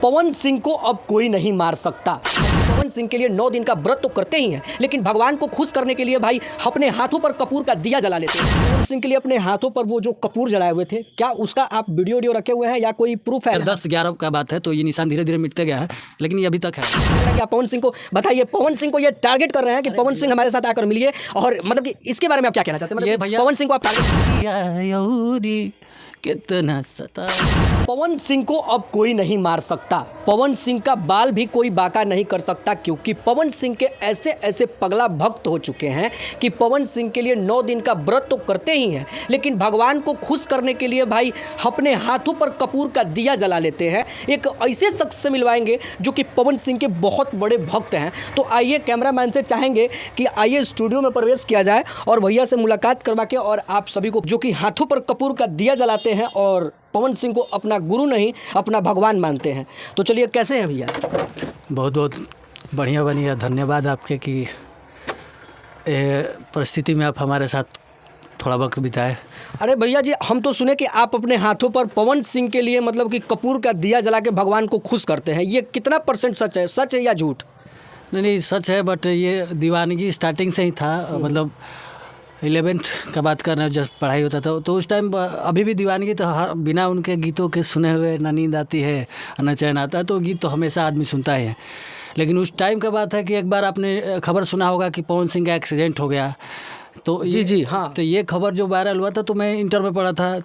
पवन सिंह को अब कोई नहीं मार सकता। पवन सिंह के लिए 9 दिन का व्रत तो करते ही हैं, लेकिन भगवान को खुश करने के लिए भाई अपने हाथों पर कपूर का दिया जला लेते हैं। पवन सिंह के लिए अपने हाथों पर वो जो कपूर जलाए हुए थे, क्या उसका आप वीडियो रखे हुए हैं या कोई प्रूफ है? 10-11 का बात है, तो ये निशान धीरे धीरे मिटते गया है, लेकिन ये अभी तक है। क्या पवन सिंह को बताइए, पवन सिंह को ये टारगेट कर रहे हैं कि पवन सिंह हमारे साथ आकर मिलिए, और मतलब कि इसके बारे में आप क्या कहना चाहते हैं? ये मतलब भैया पवन सिंह को आप टारगेट कितना सता। पवन सिंह को अब कोई नहीं मार सकता। पवन सिंह का बाल भी कोई बाका नहीं कर सकता, क्योंकि पवन सिंह के ऐसे ऐसे पगला भक्त हो चुके हैं कि पवन सिंह के लिए 9 दिन का व्रत तो करते ही हैं, लेकिन भगवान को खुश करने के लिए भाई अपने हाथों पर कपूर का दिया जला लेते हैं। एक ऐसे शख्स से मिलवाएंगे जो कि पवन सिंह के बहुत बड़े भक्त हैं। तो आइए, कैमरामैन से चाहेंगे कि आइए स्टूडियो में प्रवेश किया जाए और भैया से मुलाकात करवा के, और आप सभी को जो कि हाथों पर कपूर का दिया जलाते हैं और पवन सिंह को अपना गुरु नहीं अपना भगवान मानते हैं। तो चलिए, कैसे हैं भैया? बहुत बहुत बढ़िया बनिया, धन्यवाद आपके कि परिस्थिति में आप हमारे साथ थोड़ा वक्त बिताए। अरे भैया जी, हम तो सुने कि आप अपने हाथों पर पवन सिंह के लिए मतलब कि कपूर का दिया जला के भगवान को खुश करते हैं। ये कितना % सच है या झूठ? नहीं, सच है, बट ये दीवानगी स्टार्टिंग से ही था। मतलब 11th का बात कर रहे हैं, जब पढ़ाई होता था तो उस टाइम अभी भी दीवानगी तो हर बिना उनके गीतों के सुने हुए ना नींद आती है ना चैन आता है। तो गीत तो हमेशा आदमी सुनता ही है, लेकिन उस टाइम का बात है कि एक बार आपने खबर सुना होगा कि पवन सिंह का एक्सीडेंट हो गया। तो जी हाँ। तो ये खबर जो वायरल हुआ था, तो मैं इंटर में पढ़ा था,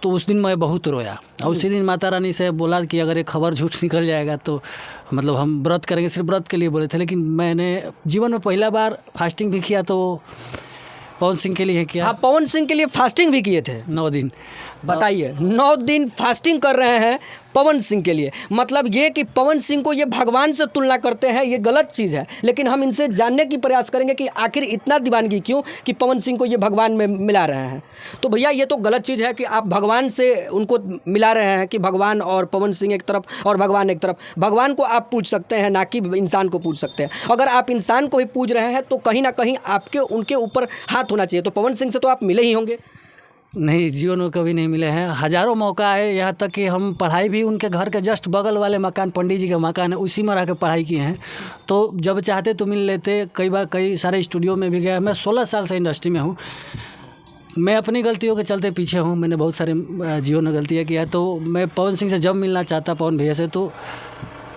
तो उस दिन मैं बहुत रोया। और उसी दिन माता रानी से बोला कि अगर ये खबर झूठ निकल जाएगा तो मतलब हम व्रत करेंगे। सिर्फ व्रत के लिए बोले थे, लेकिन मैंने जीवन में पहला बार फास्टिंग भी किया, तो पवन सिंह के लिए किया। आप पवन सिंह के लिए फास्टिंग भी किए थे? 9 दिन। बताइए, 9 दिन फास्टिंग कर रहे हैं पवन सिंह के लिए। मतलब ये कि पवन सिंह को ये भगवान से तुलना करते हैं, ये गलत चीज़ है। लेकिन हम इनसे जानने की प्रयास करेंगे कि आखिर इतना दीवानगी क्यों कि पवन सिंह को ये भगवान में मिला रहे हैं। तो भैया, ये तो गलत चीज़ है कि आप भगवान से उनको मिला रहे हैं, कि भगवान और पवन सिंह एक तरफ और भगवान एक तरफ। भगवान को आप पूज सकते हैं, ना कि इंसान को पूज सकते हैं। अगर आप इंसान को भी पूज रहे हैं तो कहीं ना कहीं आपके उनके ऊपर हाथ होना चाहिए। तो पवन सिंह से तो आप मिले ही होंगे? नहीं, जीवन में कभी नहीं मिले हैं। हज़ारों मौका है, यहाँ तक कि हम पढ़ाई भी उनके घर के जस्ट बगल वाले मकान, पंडित जी का मकान है, उसी में रह के पढ़ाई किए हैं। तो जब चाहते तो मिल लेते। कई बार कई सारे स्टूडियो में भी गया। मैं 16 साल से इंडस्ट्री में हूँ। मैं अपनी गलतियों के चलते पीछे हूँ। मैंने बहुत सारे जीवन में गलतियाँ किया। तो मैं पवन सिंह से जब मिलना चाहता, पवन भैया से, तो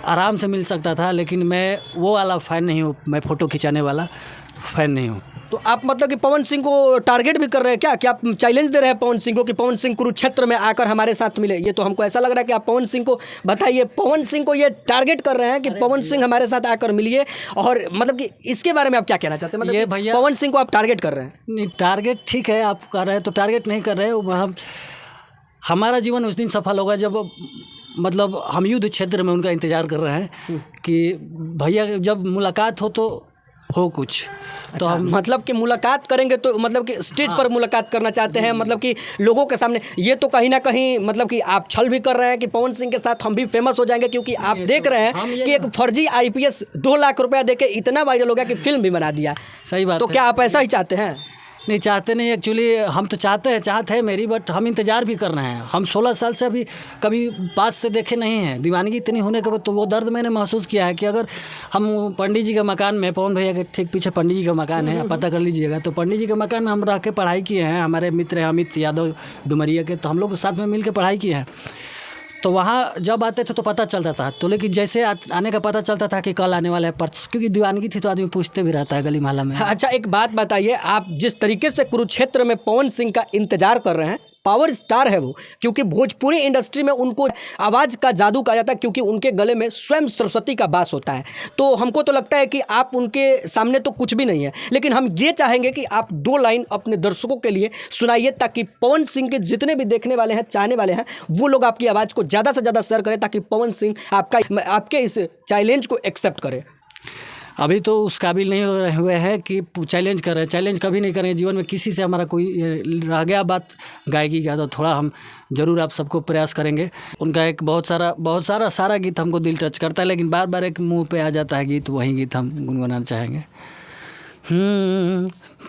आराम से मिल सकता था, लेकिन मैं वो वाला फ़ैन नहीं हूँ। मैं फ़ोटो खिंचाने वाला फ़ैन नहीं हूँ। तो आप मतलब कि पवन सिंह को टारगेट भी कर रहे हैं क्या आप चैलेंज दे रहे हैं पवन सिंह को कि पवन सिंह कुरुक्षेत्र में आकर हमारे साथ मिले? ये तो हमको ऐसा लग रहा है कि आप पवन सिंह को, बताइए, पवन सिंह को ये टारगेट कर रहे हैं कि पवन सिंह हमारे साथ आकर मिलिए। और मतलब कि इसके बारे में आप क्या कहना चाहते हैं? मतलब ये ये भैया, पवन सिंह को आप टारगेट कर रहे हैं? नहीं, टारगेट ठीक है, आप कर रहे हैं तो टारगेट नहीं कर रहे हैं। हमारा जीवन उस दिन सफल होगा जब मतलब हम युद्ध क्षेत्र में उनका इंतज़ार कर रहे हैं कि भैया जब मुलाकात हो तो हो कुछ। तो हम मतलब कि मुलाकात करेंगे तो मतलब कि स्टेज पर मुलाकात करना चाहते हैं, मतलब कि लोगों के सामने। ये तो कहीं ना कहीं मतलब कि आप छल भी कर रहे हैं कि पवन सिंह के साथ हम भी फेमस हो जाएंगे, क्योंकि आप देख रहे हैं कि एक फर्जी IPS 2 लाख रुपया देके इतना वायरल हो गया कि फिल्म भी बना दिया। सही बात तो है। क्या आप ऐसा ही चाहते हैं? नहीं, चाहते नहीं, एक्चुअली हम तो चाहते हैं, चाहत है मेरी, बट हम इंतज़ार भी कर रहे हैं। हम 16 साल से अभी कभी पास से देखे नहीं हैं। दीवानगी इतनी होने के बाद तो वो दर्द मैंने महसूस किया है कि अगर हम पंडित जी के मकान में, पवन भैया के ठीक पीछे पंडित जी का मकान है, आप पता कर लीजिएगा, तो पंडित जी के मकान में हम रह के पढ़ाई किए हैं। हमारे मित्र हैं अमित यादव डुमरिया के, तो हम लोग साथ में मिल के पढ़ाई किए हैं। तो वहाँ जब आते थे तो पता चलता था, तो लेकिन जैसे आने का पता चलता था कि कल आने वाला है, परसों, क्योंकि दीवानगी थी तो आदमी पूछते भी रहता है गली मोहल्ला में। अच्छा, एक बात बताइए, आप जिस तरीके से कुरुक्षेत्र में पवन सिंह का इंतजार कर रहे हैं, पावर स्टार है वो, क्योंकि भोजपुरी इंडस्ट्री में उनको आवाज़ का जादू कहा जाता है, क्योंकि उनके गले में स्वयं सरस्वती का वास होता है। तो हमको तो लगता है कि आप उनके सामने तो कुछ भी नहीं है, लेकिन हम ये चाहेंगे कि आप 2 लाइन अपने दर्शकों के लिए सुनाइए, ताकि पवन सिंह के जितने भी देखने वाले हैं, चाहने वाले हैं, वो लोग आपकी आवाज़ को ज़्यादा से ज़्यादा शेयर करें, ताकि पवन सिंह आपके इस चैलेंज को एक्सेप्ट करें। अभी तो उस काबिल नहीं हुए हैं कि चैलेंज करें। चैलेंज कभी नहीं करें जीवन में। किसी से हमारा कोई रह गया बात गायकी का, तो थोड़ा हम ज़रूर आप सबको प्रयास करेंगे। उनका एक बहुत सारा गीत हमको दिल टच करता है, लेकिन बार बार एक मुंह पे आ जाता है गीत, वही गीत हम गुनगुनाना चाहेंगे।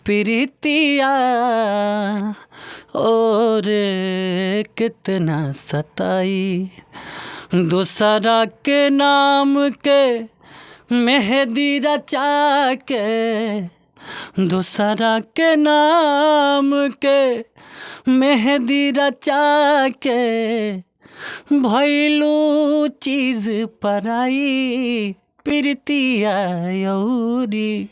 प्रीतिया और कितना सताई, दूसरा के नाम के मेहंदी रचा के, दूसरा के नाम के मेहंदी रचा के, भइलू चीज पराई प्रीतिया यौरी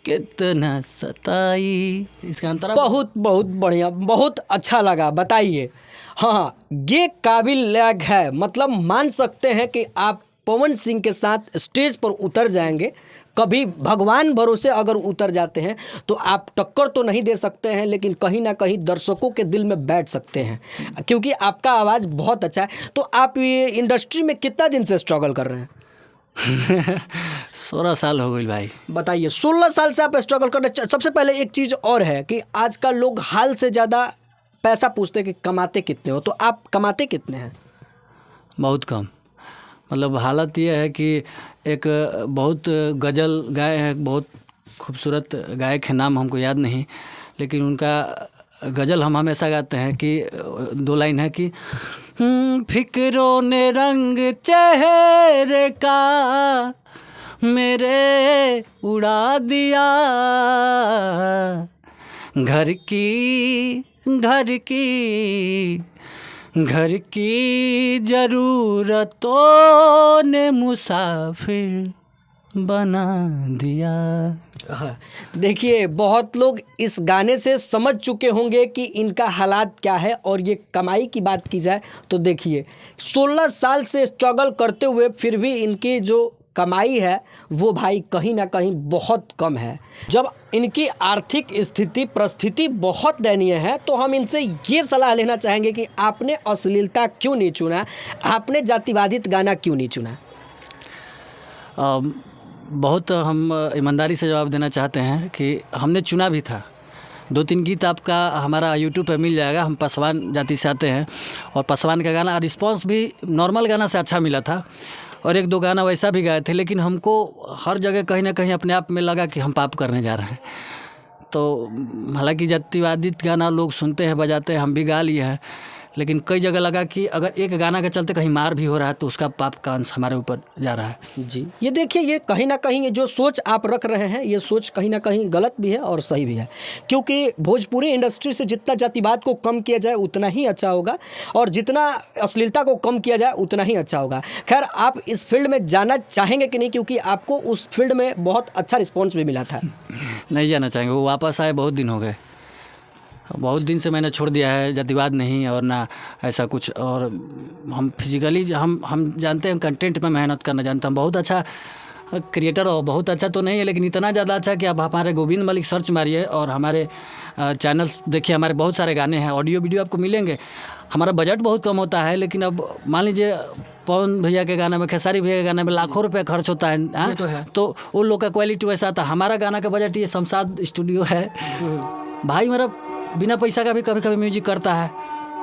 कितना सताई। इसका अंतर बहुत बहुत बढ़िया, बहुत अच्छा लगा। बताइए, हाँ, ये काबिल लायक है, मतलब मान सकते हैं कि आप पवन सिंह के साथ स्टेज पर उतर जाएंगे, कभी भगवान भरोसे अगर उतर जाते हैं तो आप टक्कर तो नहीं दे सकते हैं, लेकिन कहीं ना कहीं दर्शकों के दिल में बैठ सकते हैं, क्योंकि आपका आवाज़ बहुत अच्छा है। तो आप ये इंडस्ट्री में कितना दिन से स्ट्रगल कर रहे हैं? 16 साल हो गई भाई। बताइए, 16 साल से आप स्ट्रगल कर रहे हैं। सबसे पहले एक चीज़ और है कि आजकल लोग हाल से ज़्यादा पैसा पूछते हैं कि कमाते कितने हो, तो आप कमाते कितने हैं? बहुत कम। मतलब हालत ये है कि एक बहुत गज़ल गाए हैं, बहुत खूबसूरत गायक है, नाम हमको याद नहीं, लेकिन उनका गज़ल हम हमेशा गाते हैं कि 2 लाइन है कि फिक्रों ने रंग चेहरे का मेरे उड़ा दिया, घर की ज़रूरतों ने मुसाफिर बना दिया। हाँ, देखिए, बहुत लोग इस गाने से समझ चुके होंगे कि इनका हालात क्या है। और ये कमाई की बात की जाए तो देखिए, 16 साल से स्ट्रगल करते हुए फिर भी इनकी जो कमाई है वो भाई कहीं ना कहीं बहुत कम है। जब इनकी आर्थिक परिस्थिति बहुत दयनीय है, तो हम इनसे ये सलाह लेना चाहेंगे कि आपने अश्लीलता क्यों नहीं चुना, आपने जातिवादित गाना क्यों नहीं चुना? बहुत हम ईमानदारी से जवाब देना चाहते हैं कि हमने चुना भी था। 2-3 गीत आपका हमारा यूट्यूब पे मिल जाएगा। हम पासवान जाति से आते हैं और पासवान का गाना रिस्पांस भी नॉर्मल गाना से अच्छा मिला था, और 1-2 गाना वैसा भी गाए थे, लेकिन हमको हर जगह कहीं ना कहीं अपने आप में लगा कि हम पाप करने जा रहे हैं। तो हालांकि जातिवादित गाना लोग सुनते हैं, बजाते हैं, हम भी गा लिए हैं, लेकिन कई जगह लगा कि अगर एक गाना के चलते कहीं मार भी हो रहा है तो उसका पाप का अंश हमारे ऊपर जा रहा है। जी, ये देखिए, ये कहीं ना कहीं ये जो सोच आप रख रहे हैं, ये सोच कहीं ना कहीं गलत भी है और सही भी है, क्योंकि भोजपुरी इंडस्ट्री से जितना जातिवाद को कम किया जाए उतना ही अच्छा होगा, और जितना अश्लीलता को कम किया जाए उतना ही अच्छा होगा। खैर, आप इस फील्ड में जाना चाहेंगे कि नहीं, क्योंकि आपको उस फील्ड में बहुत अच्छा रिस्पॉन्स भी मिला था? नहीं जाना चाहेंगे, वो वापस आए, बहुत दिन हो गए, बहुत दिन से मैंने छोड़ दिया है। जातिवाद नहीं और ना ऐसा कुछ, और हम फिजिकली हम जानते हैं कंटेंट में मेहनत करना जानते हैं। बहुत अच्छा क्रिएटर हो, बहुत अच्छा तो नहीं है, लेकिन इतना ज़्यादा अच्छा कि आप हमारे गोविंद मलिक सर्च मारिए और हमारे चैनल्स देखिए, हमारे बहुत सारे गाने हैं, ऑडियो वीडियो आपको मिलेंगे। हमारा बजट बहुत कम होता है, लेकिन अब मान लीजिए पवन भैया के गाने में, खेसारी भैया के गाने में लाखों रुपए खर्च होता है, तो उन लोग का क्वालिटी वैसा आता है। हमारा गाना का बजट ये शमशाद स्टूडियो है भाई, मेरा बिना पैसा का भी कभी कभी म्यूजिक करता है,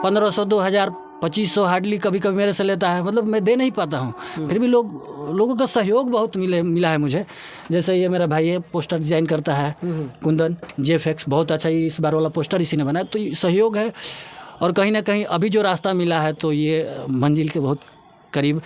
1500, 2000, 2500 हार्डली कभी कभी मेरे से लेता है। मतलब मैं दे नहीं पाता हूँ, फिर भी लोगों का सहयोग बहुत मिला है मुझे। जैसे ये मेरा भाई है, पोस्टर डिज़ाइन करता है, कुंदन JFX, बहुत अच्छा ही इस बार वाला पोस्टर इसी ने बनाया, तो ये सहयोग है। और कहीं ना कहीं अभी जो रास्ता मिला है तो ये मंजिल के बहुत करीब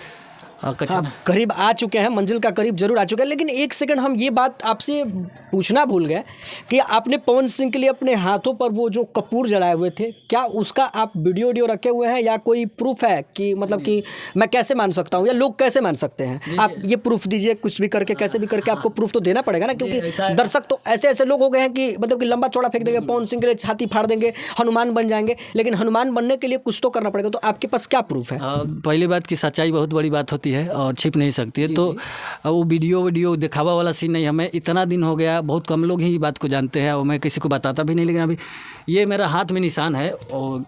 करीब आ चुके हैं, मंजिल का करीब जरूर आ चुके हैं। लेकिन एक सेकंड, हम ये बात आपसे पूछना भूल गए कि आपने पवन सिंह के लिए अपने हाथों पर वो जो कपूर जलाए हुए थे, क्या उसका आप वीडियो रखे हुए हैं या कोई प्रूफ है कि, मतलब कि मैं कैसे मान सकता हूँ या लोग कैसे मान सकते हैं? आप ये प्रूफ दीजिए, कुछ भी करके, कैसे भी करके आपको प्रूफ तो देना पड़ेगा ना, क्योंकि दर्शक तो ऐसे लोग हो गए हैं कि मतलब कि लंबा चौड़ा फेंक देंगे, पवन सिंह के लिए छाती फाड़ देंगे, हनुमान बन जाएंगे, लेकिन हनुमान बनने के लिए कुछ तो करना पड़ेगा। तो आपके पास क्या प्रूफ है? पहली बात की सच्चाई बहुत बड़ी बात होती है और छिप नहीं सकती है, तो वो वीडियो दिखावा वाला सीन नहीं। हमें इतना दिन हो गया, बहुत कम लोग ही बात को जानते हैं और मैं किसी को बताता भी नहीं, लेकिन अभी ये मेरा हाथ में निशान है और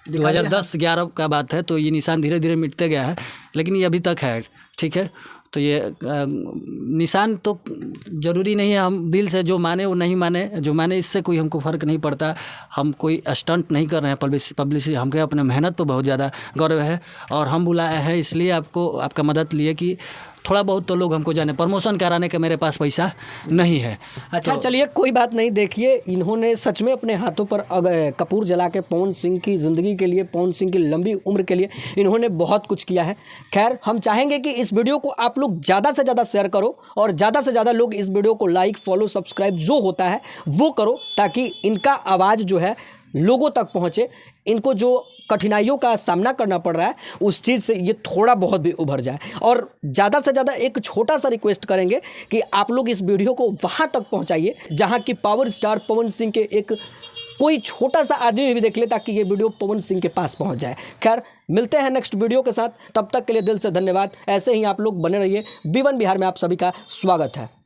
2010-11 का बात है, तो ये निशान धीरे धीरे मिटते गया है, लेकिन ये अभी तक है, ठीक है। तो ये निशान तो ज़रूरी नहीं है, हम दिल से जो माने वो नहीं माने, जो माने इससे कोई हमको फ़र्क नहीं पड़ता। हम कोई स्टंट नहीं कर रहे हैं, पब्लिसिटी, हमको अपने मेहनत पर बहुत ज़्यादा गर्व है और हम बुलाए हैं इसलिए आपको, आपका मदद लिए कि थोड़ा बहुत तो लोग हमको जाने, प्रमोशन कराने का मेरे पास पैसा नहीं है। अच्छा चलिए कोई बात नहीं। देखिए इन्होंने सच में अपने हाथों पर कपूर जला के पवन सिंह की ज़िंदगी के लिए, पवन सिंह की लंबी उम्र के लिए इन्होंने बहुत कुछ किया है। खैर हम चाहेंगे कि इस वीडियो को आप लोग ज़्यादा से ज़्यादा शेयर करो और ज़्यादा से ज़्यादा लोग इस वीडियो को लाइक, फॉलो, सब्सक्राइब जो होता है वो करो, ताकि इनका आवाज़ जो है लोगों तक पहुँचे। इनको जो कठिनाइयों का सामना करना पड़ रहा है उस चीज़ से ये थोड़ा बहुत भी उभर जाए। और ज़्यादा से ज़्यादा एक छोटा सा रिक्वेस्ट करेंगे कि आप लोग इस वीडियो को वहाँ तक पहुँचाइए जहाँ की पावर स्टार पवन सिंह के एक कोई छोटा सा आदमी भी देख ले, ताकि ये वीडियो पवन सिंह के पास पहुँच जाए। खैर मिलते हैं नेक्स्ट वीडियो के साथ, तब तक के लिए दिल से धन्यवाद। ऐसे ही आप लोग बने रहिए। B1 बिहार में आप सभी का स्वागत है।